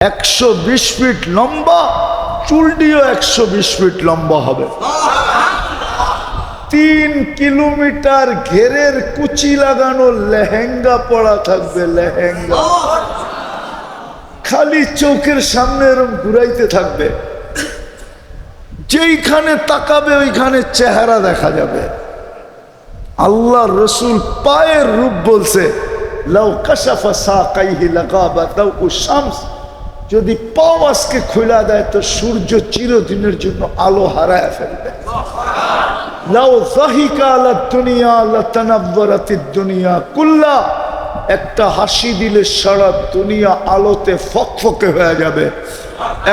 120 fit লম্বা, চুলটিও 120 fit লম্বা হবে। 3 কিলোমিটার ঘেরের কুচি লাগানো লেহেঙ্গা পরা থাকবে, লেহেঙ্গা খালি চোখের সামনে এরকম ঘুরাইতে থাকবে, যেইখানে তাকাবে ওইখানে চেহারা দেখা যাবে। আল্লাহ রসুল পায়ের রূপ বলছে, লাউ কাশাফা সাকাইহি লাগাবা দাউ শামস, যদি পাও আজকে খুলা দেয় তো সূর্য চিরদিনের জন্য আলো হারায় ফেলবে। লাউ যাহিকা আলা দুনিয়া লাতানাওয়ারাতিদ দুনিয়া কুল্লা, একটা হাসি দিলে সারা দুনিয়া আলোতে ফকফকে হয়ে যাবে।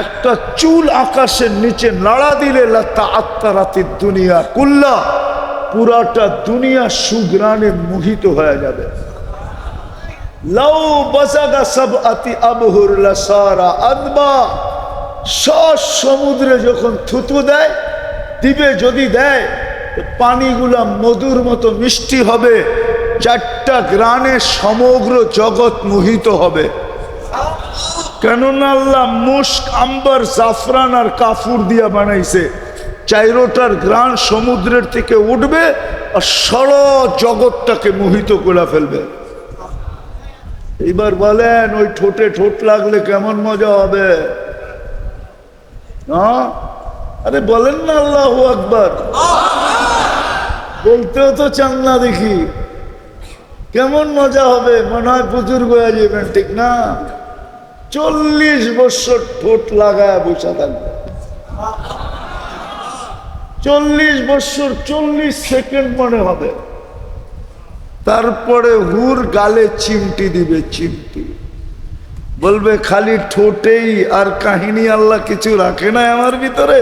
একটা চুল আকাশের নিচে নাড়া দিলে লাতাআত্তারাতিদ দুনিয়া কুল্লা, পুরাটা দুনিয়া সুগ্রানে মোহিত হয়ে যাবে। লাউ বাসাগা সাবআতি আবহুর লাসারা আদবা, সব সমুদ্রে যখন থুতু দেয় দিবে, যদি দেয় পানিগুলা মধুর মতো মিষ্টি হবে, 4টা গ্রানে সমগ্র জগৎ মোহিত হবে। কেননা আল্লাহ মুস্ক, আম্বার, জাফরান আর কাফুর দিয়া বানাইছে। 4টার গ্রান সমুদ্রের থেকে উঠবে আর সারা জগৎটাকে মোহিত করে ফেলবে। এবার বলেন ওই ঠোঁটে ঠোঁট লাগলে কেমন মজা হবে? আরে বলেন না আল্লাহু আকবার, বলতেও তো চান না, দেখি কেমন মজা হবে। মনে হয় বুজুর্গ হয়ে যাবেন, ঠিক না? 40 বছর ঠোঁট লাগায় বসে থাকবে, 40 বছর 40 সেকেন্ড মনে হবে। তারপরে হুর গালে চিমটি দিবে, চিমটি বলবে খালি ঠোঁটেই, আর কাহিনী আল্লাহ কিছু রাখে না আমার ভিতরে।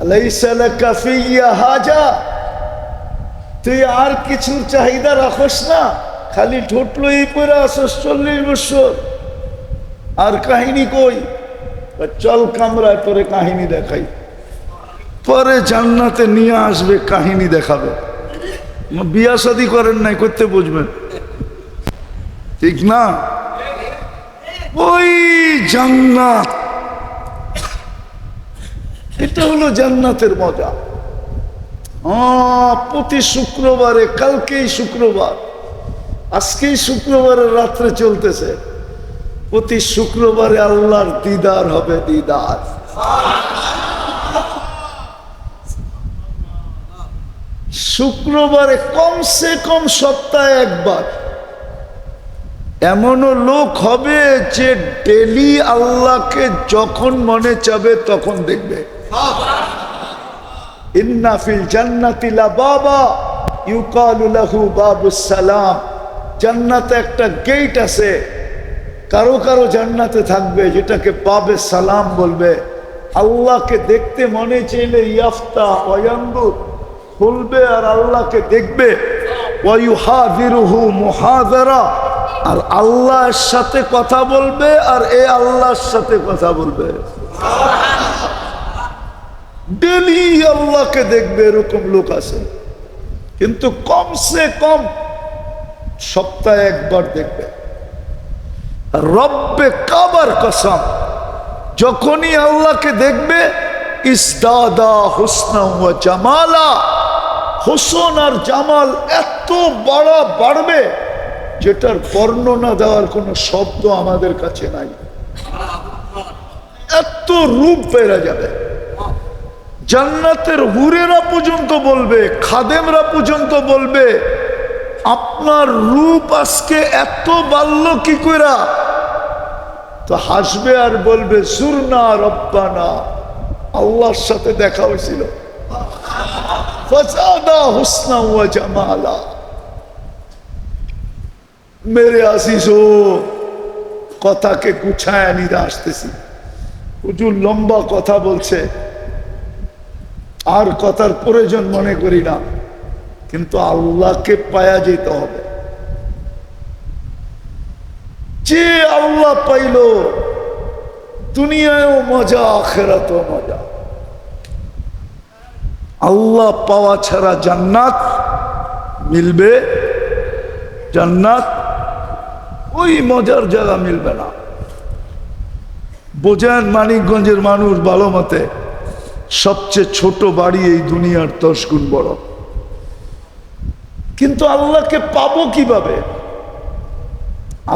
আলাইসা লাকা ফিয়া হাজা, তুই আর কিছুর চাহিদা রাখস না, খালি ঠোঁট লই পরে আসস 40 বছর, আর কাহিনী কই? চল কামরায় পরে কাহিনী দেখাই, পরে জান্নাতে নিয়ে আসবে, কাহিনী দেখাবে। বিয়া শাদী করেন নাই, করতে বুঝবেন, ঠিক না? ওই জান্নাত, এটা হলো জান্নাতের মজা। প্রতি শুক্রবারে, কালকেই শুক্রবার, আজকেই শুক্রবারের রাত্রে চলতেছে, প্রতি শুক্রবারে আল্লাহর দিদার হবে, দিদার। শুক্রবারে কমসে কম সপ্তাহে একবার এমনও লোক হবে যে ডেলি আল্লাহকে যখন মনে চাবে তখন দেখবে। ইন্না ফিল জান্নাতি লাবাবা ইউকালু লাহু বাবুস সালাম, জান্নাতে একটা গেট আছে, কারো কারো জান্নাতে থাকবে যেটাকে বাবে সালাম বলবে। আল্লাহকে দেখতে মনে চাইলে ইয়াফতা ওয়ায়ানদুর খুলবে আর আল্লাহকে দেখবে। ওয়ায়ুহাযিরুহু মুহাযারা, আর আল্লাহর সাথে কথা বলবে, আর এ আল্লাহর সাথে কথা বলবে। ডেলি আল্লাহকে দেখবে, এরকম লোক আছে। কিন্তু কমসে কম সপ্তাহে একবার দেখবে। রব্বে কাবার কসম, যখনই আল্লাহকে দেখবে ইসদাদা হুসনা ওয়া জামালা, হোসন আর জামাল এত বাড়বে যেটার বর্ণনা দেওয়ার কোনো শব্দ আমাদের কাছে নাই। এত রূপ বেড়ে যাবে, জান্নাতের হুরেরা পর্যন্ত বলবে, খাদেমরা পর্যন্ত বলবে, আপনার রূপ আজকে এত বাড়ল কি কইরা? তো হাসবে আর বলবে সুরনা রব্বানা, আল্লাহর সাথে দেখা হয়েছিল। ফাজাদা হুসনা ওয়া জামালা। মেরে আসিসো, কথাকে গুছায় নিয়ে আসতেছি। হুজুর লম্বা কথা বলছে, আর কথার প্রয়োজন মনে করি না, কিন্তু আল্লাহকে পায়া যেতে হবে। যে আল্লাহ পাইল দুনিয়ায়ও মজা, আখিরাতেও মজা। আল্লাহ পাওয়া ছাড়া জান্নাত মিলবে? জান্নাত ওই মজার জায়গা মিলবে না। বোঝেন মানিকগঞ্জের মানুষ ভালো মতে, সবচেয়ে ছোট বাড়ি এই দুনিয়ার 10 গুণ বড়। কিন্তু আল্লাহকে পাবো কিভাবে?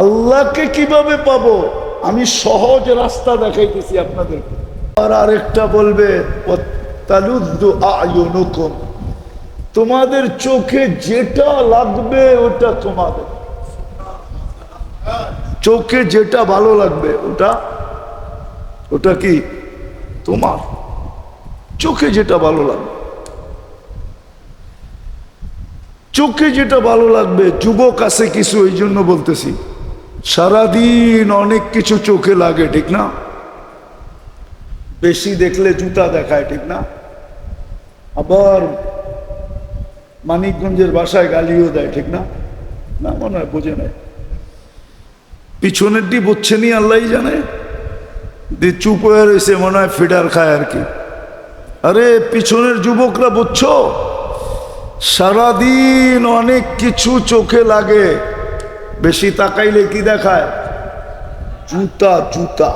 আল্লাহকে কিভাবে পাবো? আমি সহজ রাস্তা দেখাইতেছি আপনাদেরকে। আর আরেকটা বলবে তালুদ্দু আয়ুনুকুম, তোমাদের চোখে যেটা লাগবে ওটা তোমাদের, চোখে যেটা ভালো লাগবে ওটা ওটা কি তোমার, চোখে যেটা ভালো লাগবে, চোখে যেটা ভালো লাগবে। যুবক আছে কিছু, এই জন্য বলতেছি, সারাদিন অনেক কিছু চোখে লাগে, ঠিক না? বেশি দেখলে জুতা দেখায়, ঠিক না? আবার মানিকগঞ্জের বাসায় গালিও দেয়, ঠিক না? না মনে হয় বোঝে নাই, পিছনেরটি বুঝছেনি আল্লাহ জানে, দিয়ে চুপ হয়ে রয়েছে, মনে হয় ফিডার খায় আর কি। আরে পিছনের যুবকরা বুঝছো, সারাদিন অনেক কিছু চোখে লাগে, বেশি তাকাইলে কি দেখায়? জুতা জুতা,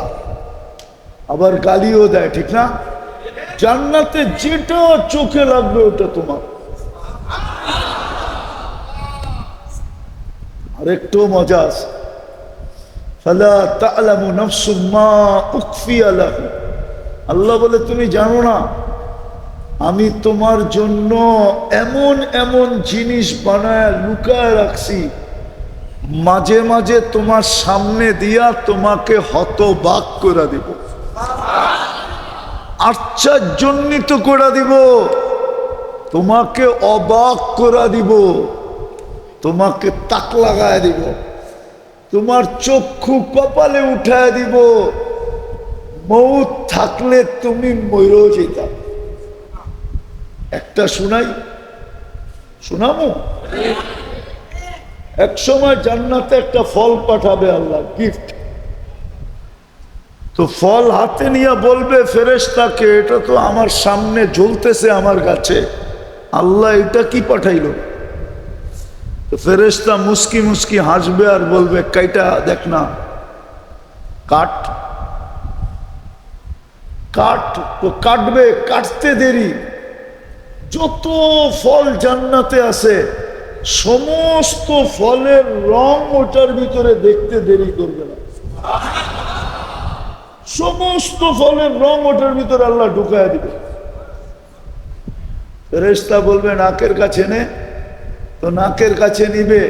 আবার গালিও দেয়, ঠিক না? জান্নাতে যেটা চোখে লাগবে ওটা তোমার। আরেকটু মজা আছে, ফালা তা'লামু নাফসুম মা উখফিয়া লাহুম, আল্লাহ বলে তুমি জানো না আমি তোমার জন্য এমন এমন জিনিস বানায় লুকায় রাখছি, মাঝে মাঝে তোমার সামনে দিয়া তোমাকে হতবাক করে দিব, আশ্চর্যান্বিত করে দিব, তোমাকে অবাক করে দিব, তোমাকে তাক লাগায় দিব, তোমার চক্ষু কপালে উঠায় দিব, মৌত থাকলে তুমি মরেও যেতা। একটা শুনাই, শোনাবো? এক সময় জান্নাতে একটা ফল পাঠাবে আল্লাহ, গিফট। তো ফল হাতে নিয়ে বলবে ফেরেশতাকে, এটা তো আমার সামনে ঝুলতেছে আমার কাছে, আল্লাহ এটা কি পাঠাইলো? তো ফেরেশতা মুস্কি মুস্কি হাসবে আর বলবে, কাইটা দেখ না, কাট কাট। তো কাটবে, কাটতে দেরি, যত ফল জান্নাতে আছে সমস্ত ফলের রং ওটার ভিতরে দেখতে দেরি করবে না, সমস্ত ফলের রং ওটার ভিতরে আল্লাহ ঢুকায় দিবে। ফেরেশতা বলবে নাকের কাছে নে, তো নাকের কাছে নিবে,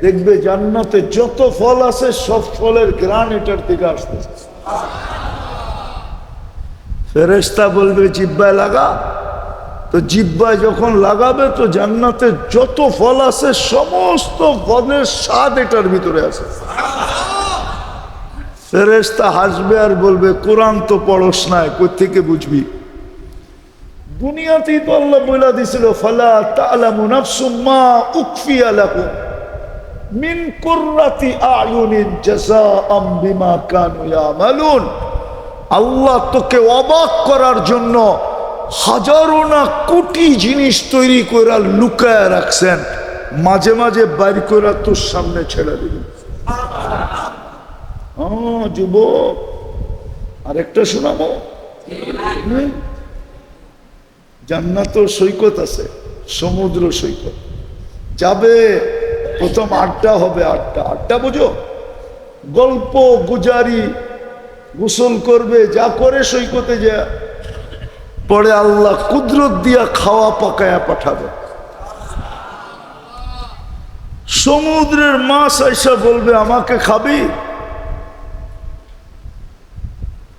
দেখবে জান্নাতে যত ফল আছে সব ফলের ঘ্রাণ এটার দিকে আসতেছে। ফেরেশতা বলবে জিহ্বায় লাগা, তো জিহ্বায় যখন লাগাবে তো জান্নাতে যত ফল আছে সমস্ত ফলের স্বাদ এটার ভিতরে আছে। ফেরেশতা হাসবে আর বলবে কোরআন তো পড়স নাই, কই থেকে বুঝবি? দুনিয়াতেই তো আল্লাহ বলে দিছিল, ফালা তা'লামু নাফসুম মা উখফিয়া লাহুম মিন কুররাতি আয়ুনিন জাযাআম বিমা কানু ইয়ামালুন। আল্লাহ তোকে অবাক করার জন্য হাজারো না কোটি জিনিস তৈরি করে লুকায় রাখছেন, মাঝে মাঝে বাইর করে তোর সামনে ছেড়ে দিবেন। যুবক আরেকটা শোনাবো, জান্নাত সৈকত আছে, সমুদ্র সৈকত যাবে, প্রথম আড্ডা হবে, আড্ডা আড্ডা বুঝো, গল্প গুজারি, গোসল করবে, যা করে সৈকতে যা, পরে আল্লাহ কুদরত দিয়া খাওয়া পাকায়া পাঠাবে। সমুদ্রের মাছ আইসা বলবে আমাকে খাবি?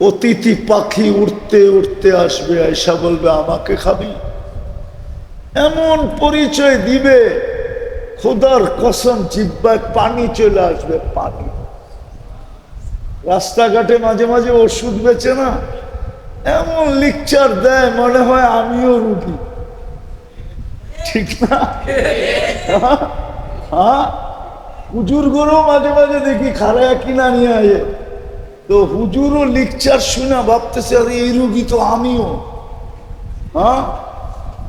অতিথি পাখি উঠতে উঠতে আসবে, আইসা বলবে আমাকে খাবি? এমন পরিচয় দিবে, খোদার কসম জিহ্বায় পানি চলে আসবে, পানি। রাস্তাঘাটে মাঝে মাঝে ওষুধ বেচে না, এমন লিকচার দেয় মনে হয় আমিও রুগী, ঠিক না? হ্যাঁ, হুজুর গরু মাঝে মাঝে দেখি খারায়া কিনা নিয়ে আয়ে, তো হুজুরও লিকচার শুনে ভাবতেছে আরে এই রুগী তো আমিও। হ্যাঁ,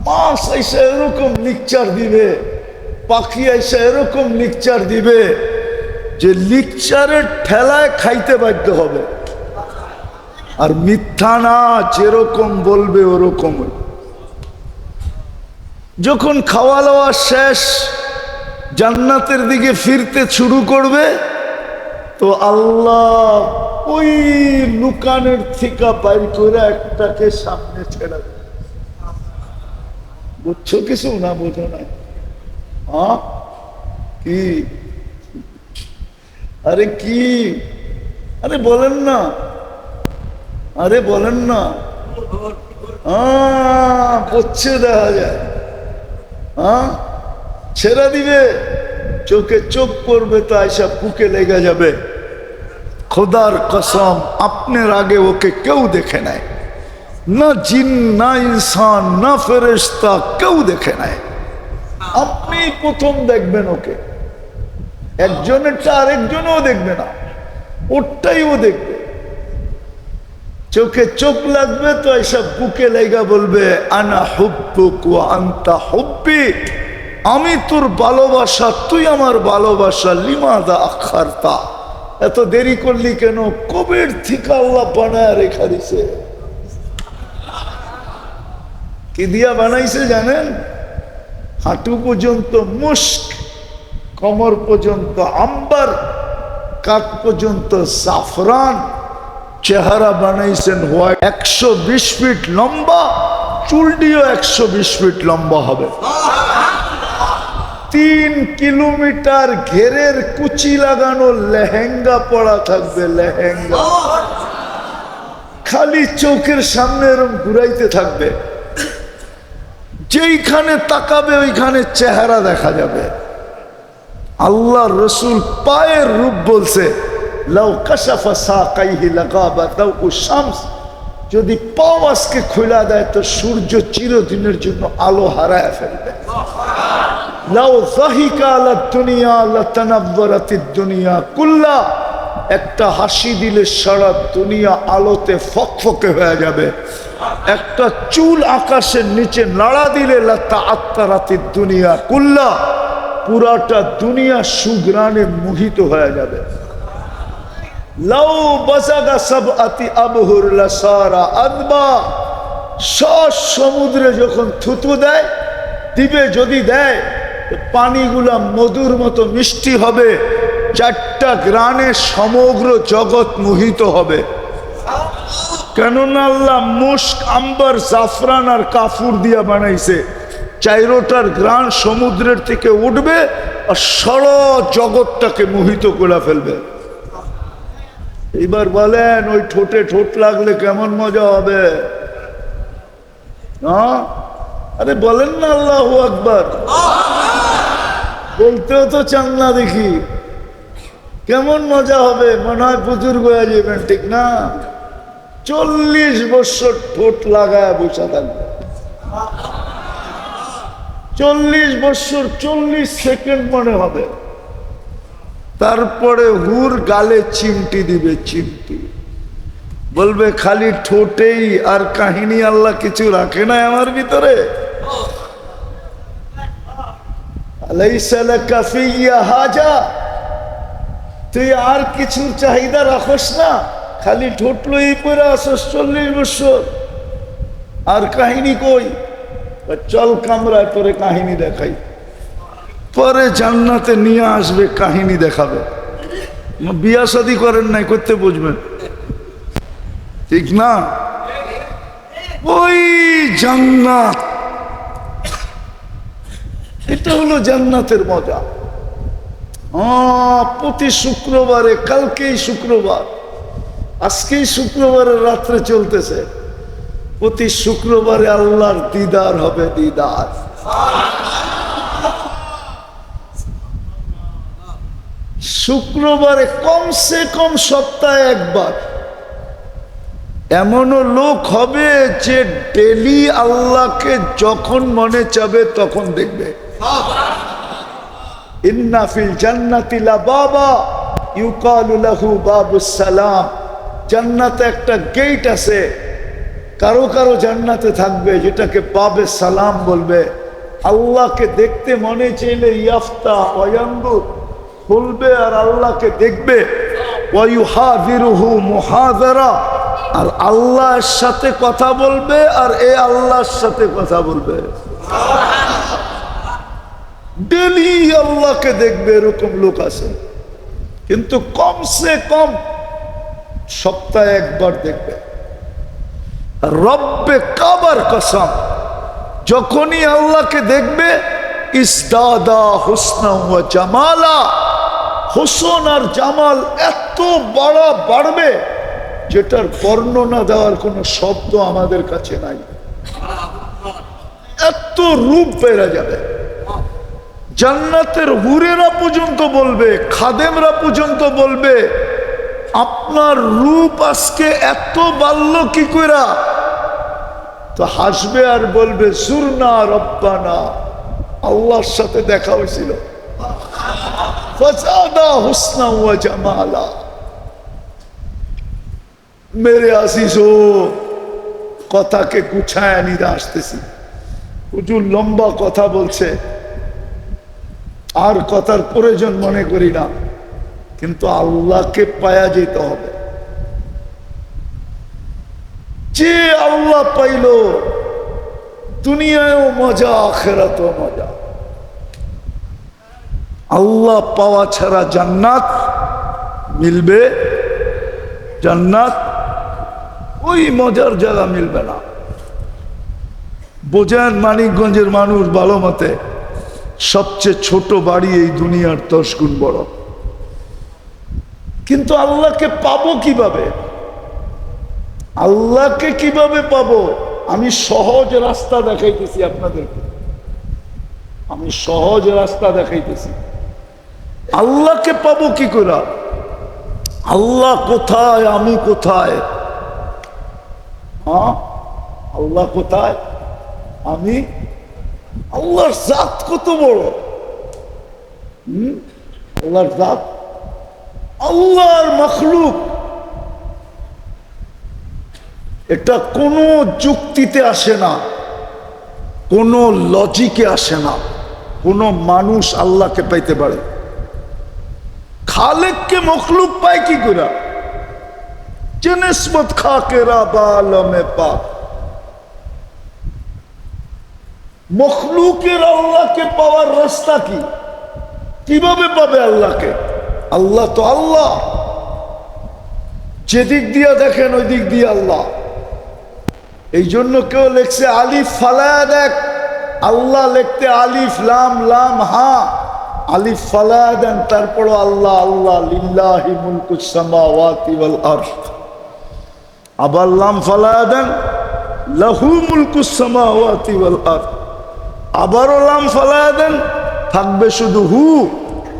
মাছ আইসা এরকম লিকচার দিবে, পাখি আইসা এরকম লিকচার দিবে, যে লিকচারের ঠেলায় খাইতে বাধ্য হবে, আর মিথ্যা না, যেরকম বলবে ওরকম। যখন খাওয়া দাওয়া শেষ, জান্নাতের দিকে ফিরতে শুরু করবে, তো আল্লাহ ওই লুকানের থেকে বাইর করে একটাকে সামনে ছেড়ে দেবে। বুঝছো কিছু না? বোঝো না? হ্যাঁ কি? আরে কি? আরে বলেন না, আরে বলেন না। বুঝছে, দেখা যায়। ছেড়ে দিবে, চোখে চোখ পড়বে তো আয়সা বুকে লেগে যাবে। খোদার কসম, আপনার আগে ওকে কেউ দেখে নাই, না জিন, না ইনসান, না ফেরেশতা, কেউ দেখে নাই। আপনি প্রথম দেখবেন ওকে। একজনেরটা আরেকজনও দেখবে না, ওরটাই ও দেখবে। চোখে চোখ লাগবে তো এসব বুকে লেগা বলবে, আনা হুব্বুক ওয়া আনতা হুব্বি, আমি তোর ভালোবাসা, তুই আমার ভালোবাসা। লিমাযা আখারতা, এত দেরি করলি কেন? কবের থেকে আল্লাহ বানায় রেখা দিছে। কি দিয়া বানাইছে জানেন? হাঁটু পর্যন্ত মুস্ক, কোমর পর্যন্ত আম্বার, কাঁধ পর্যন্ত জাফরান, চেহারা বানাইছেন হোয়াইট। 120 ফিট লম্বা, চুলটিও 120 ফিট লম্বা হবে। 3 কিলোমিটার ঘেরের কুচি লাগানো লেহেঙ্গা পরা থাকবে, লেহেঙ্গা। খালি চোখের সামনে এরকম ঘুরাইতে থাকবে, যেইখানে তাকাবে ওইখানে চেহারা দেখা যাবে। আল্লাহ রসুল পায়ের রূপ বলছে, লাউ কাশাফা সাকাইহি লাগাবা দাউ শামস, যদি পাও আজকে খোলা দেয় তো সূর্য চিরদিনের জন্য আলো হারায় ফেলবে। লাউ যাহিকা আলা দুনিয়া লাতানাওয়ারাতিদ দুনিয়া কুল্লা, একটা হাসি দিলে সারা দুনিয়া আলোতে ফকফকে হয়ে যাবে। একটা চুল আকাশের নিচে নাড়া দিলে লাতাআত্তারাতিদ দুনিয়া কুল্লা, পুরাটা দুনিয়া সুগ্রানে মোহিত হয়ে যাবে। লাউ বাসাগা সাবআতি আবহুর লাসারা আদবা, সমুদ্রে যখন থুতু দেয় দিবে, যদি দেয় পানিগুলা মধুর মতো মিষ্টি হবে, 4টা গ্রানে সমগ্র জগৎ মোহিত হবে। কেননা আল্লাহ মুস্ক, আম্বার, জাফরান আর কাফুর দিয়া বানাইছে। 4টার গ্রান সমুদ্রের থেকে উঠবে আর সারা জগৎটাকে মোহিত করে ফেলবে। এবার বলেন, ওই ঠোঁটে ঠোঁট লাগলে কেমন মজা হবে? আরে বলেন না আল্লাহু আকবার। বলতেও তো চান না, দেখি কেমন মজা হবে। মনে হয় বুজুর্গ হয়ে যাবেন, ঠিক না? 40 বছর ঠোঁট লাগায় বসে থাকবে। 40 বছর 40 সেকেন্ড মনে হবে। তারপরে হুর গালে চিমটি দিবে, চিমটি বলবে খালি ঠোঁটেই, আর কাহিনী আল্লাহ কিছু রাখে না আমার ভিতরে। আলাইসা লাকা ফিয়া হাজা, তুই আর কিছুর চাহিদা রাখস না, খালি ঠোঁট লই পরে আসস 40 বছর, আর কাহিনী কই? চল কামরায় পরে কাহিনী দেখাই। পরে জান্নাতে নিয়ে আসবে, কাহিনী দেখাবে। বিয়া শাদী করেন নাই, করতে বুঝবেন, ঠিক না? ওই জান্নাত, এটা হলো জান্নাতের মজা। প্রতি শুক্রবারে, কালকেই শুক্রবার, আজকেই শুক্রবারের রাত্রে চলতেছে, প্রতি শুক্রবারে আল্লাহর দিদার হবে, দিদার। শুক্রবারে কমসে কম সপ্তাহে একবার এমনও লোক হবে যে ডেলি আল্লাহকে যখন মনে চাবে তখন দেখবে। ইন্না ফিল জান্নাতি লাবাবা ইউকালু লাহু বাবুস সালাম, জান্নাতে একটা গেট আছে, কারো কারো জান্নাতে থাকবে যেটাকে বাবে সালাম বলবে। আল্লাহকে দেখতে মনে চাইলে ইয়াফতা ওয়ায়ানদুর, বলবে আর আল্লাহকে দেখবে, ওয়ায়ুহাযিরুহু মুহাযারা, আর আল্লাহর সাথে কথা বলবে আর এ আল্লাহর সাথে কথা বলবে। ডেলি আল্লাহকে দেখবে, এরকম লোক আছে, কিন্তু কমসে কম সপ্তাহে একবার দেখবে। রব্বে কাবার কসম, যখনই আল্লাহকে দেখবে ইসদাদা হুসনা ওয়া জামালা, হোসন আর জামাল এত বড় বাড়বে যেটার বর্ণনা দেওয়ার কোনো শব্দ আমাদের কাছে নাই। এত রূপ বেড়ে যাবে, জান্নাতের হুরেরা পর্যন্ত বলবে, খাদেমরা পর্যন্ত বলবে, আপনার রূপ আজকে এত বাড়ল কি কইরা? তো হাসবে আর বলবে, সুরনা রব্বানা, আল্লাহর সাথে দেখা হয়েছিল। ফাজাদা হুসনা ওয়া জামালা। মেরে আজিজো, কথাকে গুছায় নিতে আসতেছি। হুজুর লম্বা কথা বলছে, আর কথার প্রয়োজন মনে করি না, কিন্তু আল্লাহকে পায়া যেতে হবে। যে আল্লাহ পাইল, দুনিয়ায়ও মজা, আখিরাতেও মজা। আল্লাহ পাওয়া ছাড়া জান্নাত মিলবে? জান্নাত ওই মজার জায়গা মিলবে না। বোঝেন, মানিকগঞ্জের মানুষ ভালো মতে, সবচেয়ে ছোট বাড়ি এই দুনিয়ার 10 গুণ বড়। কিন্তু আল্লাহকে পাবো কিভাবে? আল্লাহকে কিভাবে পাবো? আমি সহজ রাস্তা দেখাইতেছি আপনাদেরকে, আমি সহজ রাস্তা দেখাইতেছি। আল্লাহকে পাবো কি করে? আল্লাহ কোথায়, আমি কোথায়? হ্যাঁ, আল্লাহ কোথায়, আমি? আল্লাহর জাত কত বড়! আল্লাহর জাত, আল্লাহর মখলুক, এটা কোনো যুক্তিতে আসে না, কোনো লজিকে আসে না। কোনো মানুষ আল্লাহকে পাইতে পারে? খালেককে মখলুক পায় কি করে? যে নিসবত খাকেরা বা আলমে পাক। মখলুকের আল্লাহকে পাওয়ার রাস্তা কি? কিভাবে পাবে আল্লাহকে? আল্লাহ তো আল্লাহ, যেদিক দিয়া দেখেন ওই দিক দিয়ে আল্লাহ। এই জন্য কেউ লেখছে আলিফ ফালায়া দেখ, আল্লাহ লিখতে আলিফ লাম লাম হা, আলিফ ফালায়া দেন, তারপর আল্লাহ আল্লাহ, লিল্লাহি মুলকুস সামাওয়াতি ওয়াল আরদ। আবার লাম ফালায়া দেন, লাহু মুলকুস সামাওয়াতি ওয়াল আরদ। আবারও লাম ফালায়া দেন, থাকবে শুধু হু,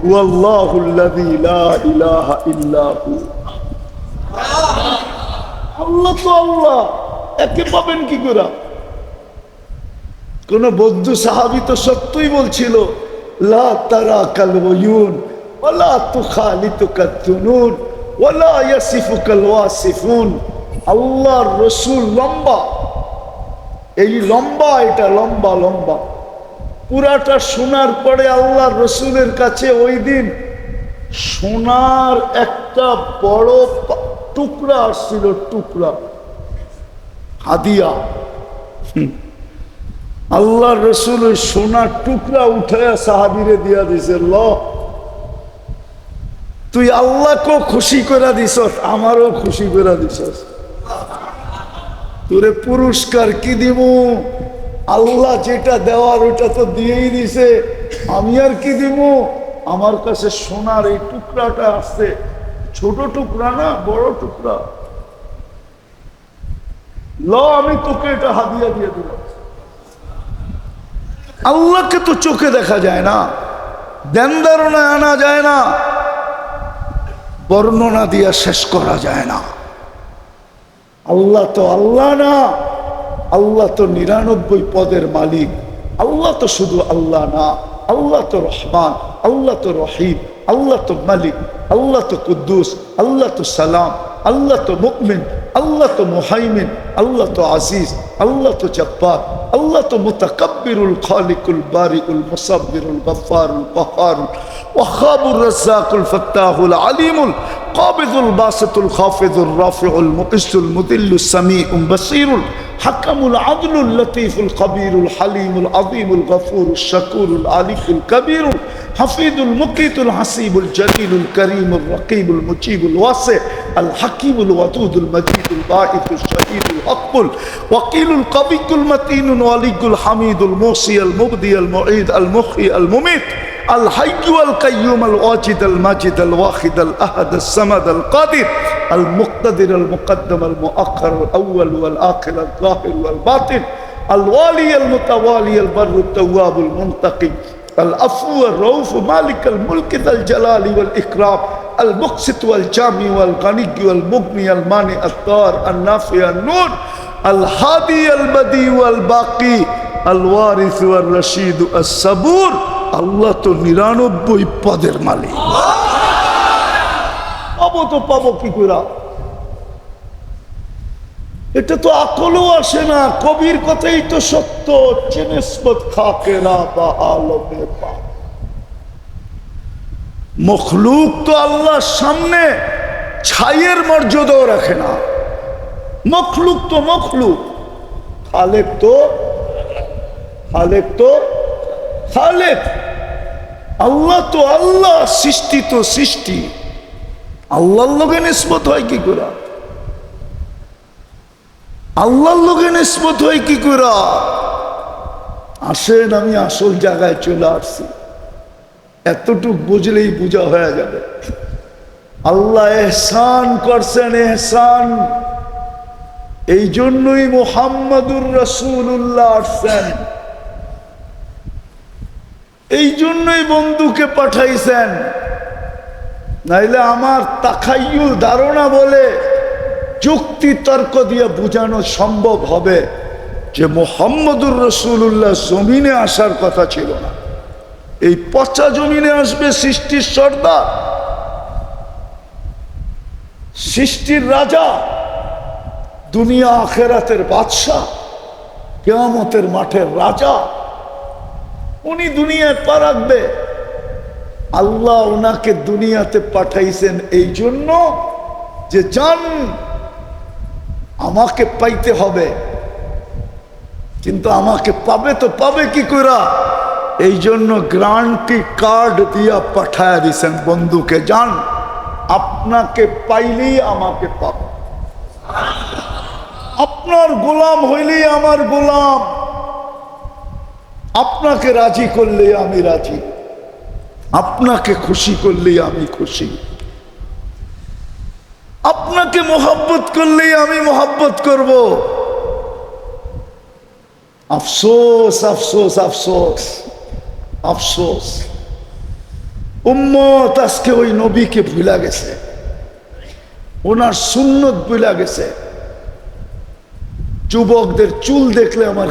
ওয়াল্লাহুল্লাযী লা ইলাহা ইল্লা হু। আল্লাহ তো আল্লাহ, একে পাবেন কি করে? কোন বৌদ্ধ সাহাবী তো সত্যই বলছিল, লা তারাকাল উয়ুন ওয়ালা তুখালিতুকাত তুনুন ওয়ালা ইয়াসিফুকাল ওয়াসিফুন। আল্লাহর রাসূল লম্বা, এই লম্বা, এটা লম্বা লম্বা, পুরাটা শোনার পরে আল্লাহর রাসূলের কাছে ওই দিন সোনার একটা বড় টুকরা আসছিল, টুকরা হাদিয়া। আল্লাহর রাসূল ওই সোনার টুকরা উঠায়া সাহাবীরে দিয়া দিছে, ল তুই আল্লাহকেও খুশি করে দিছস, আমারও খুশি করে দিছস, তোরে পুরস্কার কি দিব? আল্লাহ যেটা দেওয়ার ওটা তো দিয়েই দিছে, আমি আর কি দিব? আমার কাছে সোনার এই টুকরাটা আসছে, ছোট টুকরা না, বড় টুকরা, ল আমি তোকে এটা হাদিয়া দিয়ে দিলাম। আল্লাহকে তো চোখে দেখা যায় না, ধ্যান ধারণায় আনা যায় না, বর্ণনা দিয়া শেষ করা যায় না। আল্লাহ তো আল্লাহ না, আল্লাহ তো 99 পদের মালিক। আল্লাহ তো শুধু আল্লাহ না, আল্লাহ তো রহমান, আল্লাহ তো রহিম, আল্লাহ তো মালিক, আল্লাহ তো কুদ্দুস, আল্লাহ তো সালাম, আল্লাহ তো মুমিন, আল্লাহ তো মুহাইমিন, আল্লাহ তো আজিজ, আল্লাহ তো জব্বার, আল্লাহ তো মুতাকাব্বিরুল খালিকুল বারিউল মুসাব্বিরুল গফফারুল কাহ্হারুল ওয়াহ্হাবুর রাজ্জাকুল ফাত্তাহুল আলিমুল কাবিদুল বাসিতুল খাফিদুর রাফিউল মুকিসুল মুদিল্লুস সামিউল বাসীরুল হাকামুল আদলুল লতীফুল কবীরুল হালিমুল আযীমুল গফুরুশ শাকুরুল আলিকুল কবীরুল হাফিজুল মুকিতুল হাসিবুল জলিলুল করিমুল রকিবুল মুজিবুল ওয়াসি আল হাকিমুল ওয়াদুদুল মজিদুল বাঈতুল শহীদুল হকুল ওয়াকিলুল কবিকুল মতিনুল ওয়ালিকুল হামিদুল মুসি আল মুবদি আল মুঈদ আল মুখি আল মুমিত الحي والقيوم الواجد الماجد الواحد الأحد الصمد القادر المقتدر المقدم المؤخر الأول والآخر الظاهر والباطن الوالي المتوالي البر التواب المنتقم العفو الرؤوف مالك الملك ذا الجلال والإكرام المقسط والجامع والغني والمغني المانع الضار النافع النور الهادي البديع والباقي الوارث والرشيد الصبور আল্লাহ তো ৯৯ পদের মালিক। পাবো তো পাবো কি করে? এটা তো আকলও আসে না। কবির কথাই তো সত্য, নিসবত খাকেরা বা আলমে পাক। মখলুক তো আল্লাহর সামনে ছাইয়ের মর্যাদাও রাখে না। মখলুক তো মখলুক, খালেক তো খালেক। আল্লাহ তো আল্লাহ, সৃষ্টি তো সৃষ্টি। আল্লাহর লগে নিসবত হয় কি করে? আল্লাহর লগে নিসবত হয় কি করে? আসেন, আমি আসল জায়গায় চলে আসছি। এতটুক বুঝলেই বোঝা হয়ে যাবে। আল্লাহ এহসান করছেন, এহসান। এই জন্যই মুহাম্মাদুর রাসূলুল্লাহ আসছেন, এই জন্যই বন্ধুকে পাঠাইছেন। নাইলে আমার তাখাইয়ুল ধারণা বলে যুক্তি তর্ক দিয়ে বোঝানো সম্ভব হবে যে মুহাম্মাদুর রাসূলুল্লাহ জমিনে আসার কথা ছিল না। এই পচা জমিনে আসবে সৃষ্টির সর্দার, সৃষ্টির রাজা, দুনিয়া আখেরাতের বাদশা, কিয়ামতের মাঠের রাজা। উনি দুনিয়ায় পা রাখবে। আল্লাহ ওনাকে দুনিয়াতে পাঠাইছেন এই জন্য যে জান আমাকে পাইতে হবে, কিন্তু আমাকে পাবে তো পাবে কি করে? এই জন্য গ্যারান্টি কার্ড দিয়া পাঠায় দিছেন বন্ধুকে, জান আপনাকে পাইলেই আমাকে পাবে, আপনার গোলাম হইলেই আমার গোলাম, আপনাকে রাজি করলে আমি রাজি, আপনাকে খুশি করলে আমি খুশি, আপনাকে মোহাব্বত করলে আমি মোহাব্বত করব। আফসোস আফসোস আফসোস আফসোস, উম্মত আজকে ওই নবীকে ভুলা গেছে, ওনার সুন্নত ভুলা গেছে। যুবকদের চুল দেখলে আমার